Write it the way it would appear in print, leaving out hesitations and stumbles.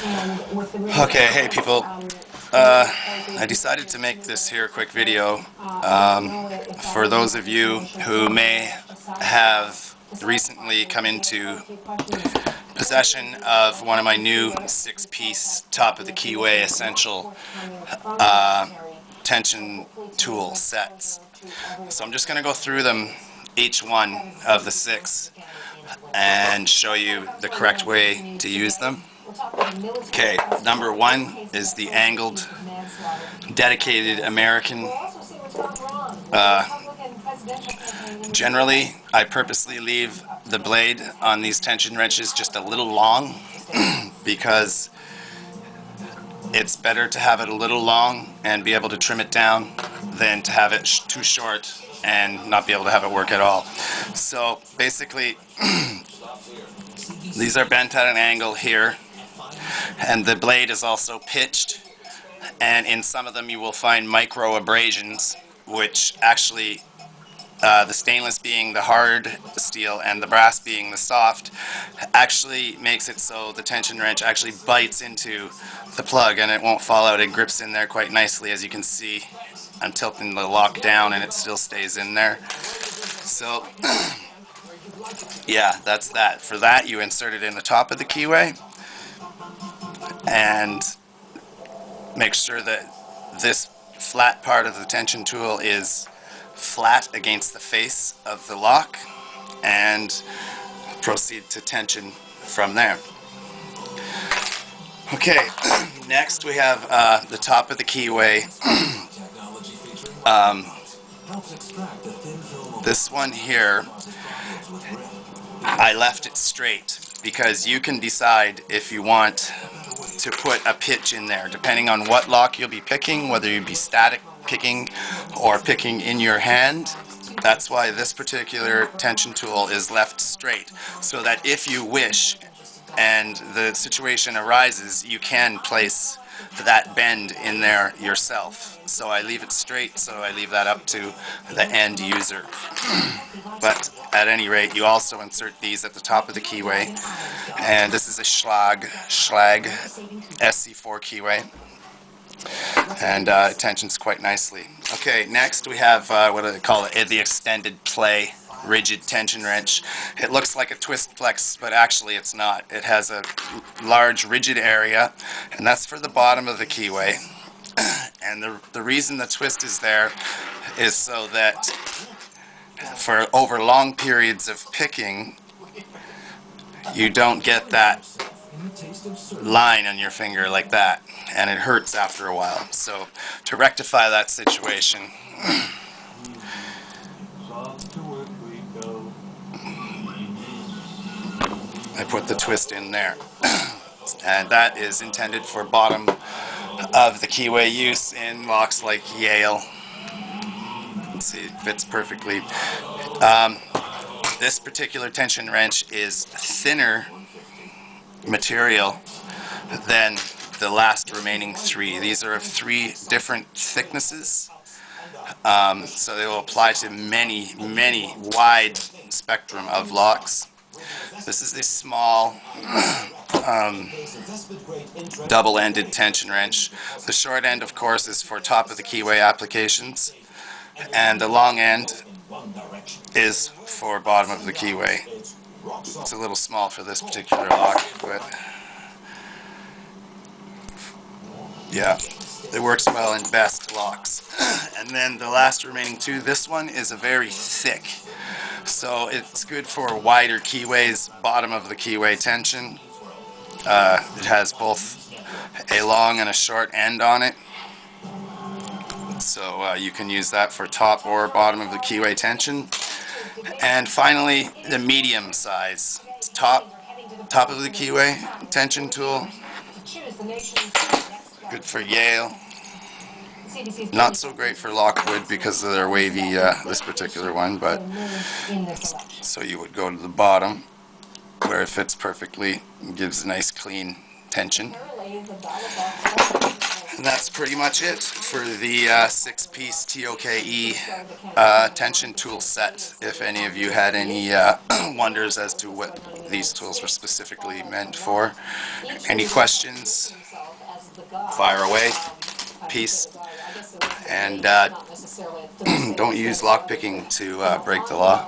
Okay, hey people. I decided to make this here quick video for those of you who may have recently come into possession of one of my new six-piece top of the keyway essential tension tool sets. So I'm just going to go through them, each one of the six, and show you the correct way to use them. Okay, number one is the angled, dedicated American. Generally, I purposely leave the blade on these tension wrenches just a little long because it's better to have it a little long and be able to trim it down than to have it too short and not be able to have it work at all. So basically, these are bent at an angle here, and the blade is also pitched, and in some of them you will find micro abrasions, which actually the stainless being the hard steel and the brass being the soft, actually makes it so the tension wrench actually bites into the plug and it won't fall out. It grips in there quite nicely. As you can see, I'm tilting the lock down and it still stays in there. So yeah, that's that. For that, you insert it in the top of the keyway and make sure that this flat part of the tension tool is flat against the face of the lock, and proceed to tension from there. Okay, next we have the top of the keyway. This one here, I left it straight because you can decide if you want to put a pitch in there depending on what lock you'll be picking, whether you be static picking or picking in your hand. That's why this particular tension tool is left straight, so that if you wish and the situation arises, you can place that bend in there yourself. So I leave it straight, so I leave that up to the end user. But at any rate, you also insert these at the top of the keyway, and this is a Schlag SC4 keyway, and it tensions quite nicely. Okay, next we have what do they call it? The extended play rigid tension wrench. It looks like a twist flex, but actually it's not. It has a large rigid area, and that's for the bottom of the keyway. And the reason the twist is there is so that for over long periods of picking, you don't get that line on your finger like that, and it hurts after a while. So to rectify that situation, I put the twist in there, and that is intended for bottom of the keyway use in locks like Yale. Let's see, it fits perfectly. This particular tension wrench is thinner material than the last remaining three. These are of three different thicknesses, so they will apply to many wide spectrum of locks. This is a small double-ended tension wrench. The short end, of course, is for top of the keyway applications, and the long end is for bottom of the keyway. It's a little small for this particular lock, but yeah, it works well in best locks. And then the last remaining two, this one is a very thick, so it's good for wider keyways, bottom of the keyway tension. It has both a long and a short end on it, so you can use that for top or bottom of the keyway tension. And finally, the medium size top of the keyway tension tool, good for Yale. Not so great for Lockwood because of their wavy, this particular one, but so you would go to the bottom where it fits perfectly and gives a nice clean tension. And that's pretty much it for the six-piece T.O.K.E tension tool set. If any of you had any wonders as to what these tools were specifically meant for. Any questions? Fire away. Peace. And don't use lockpicking to break the law.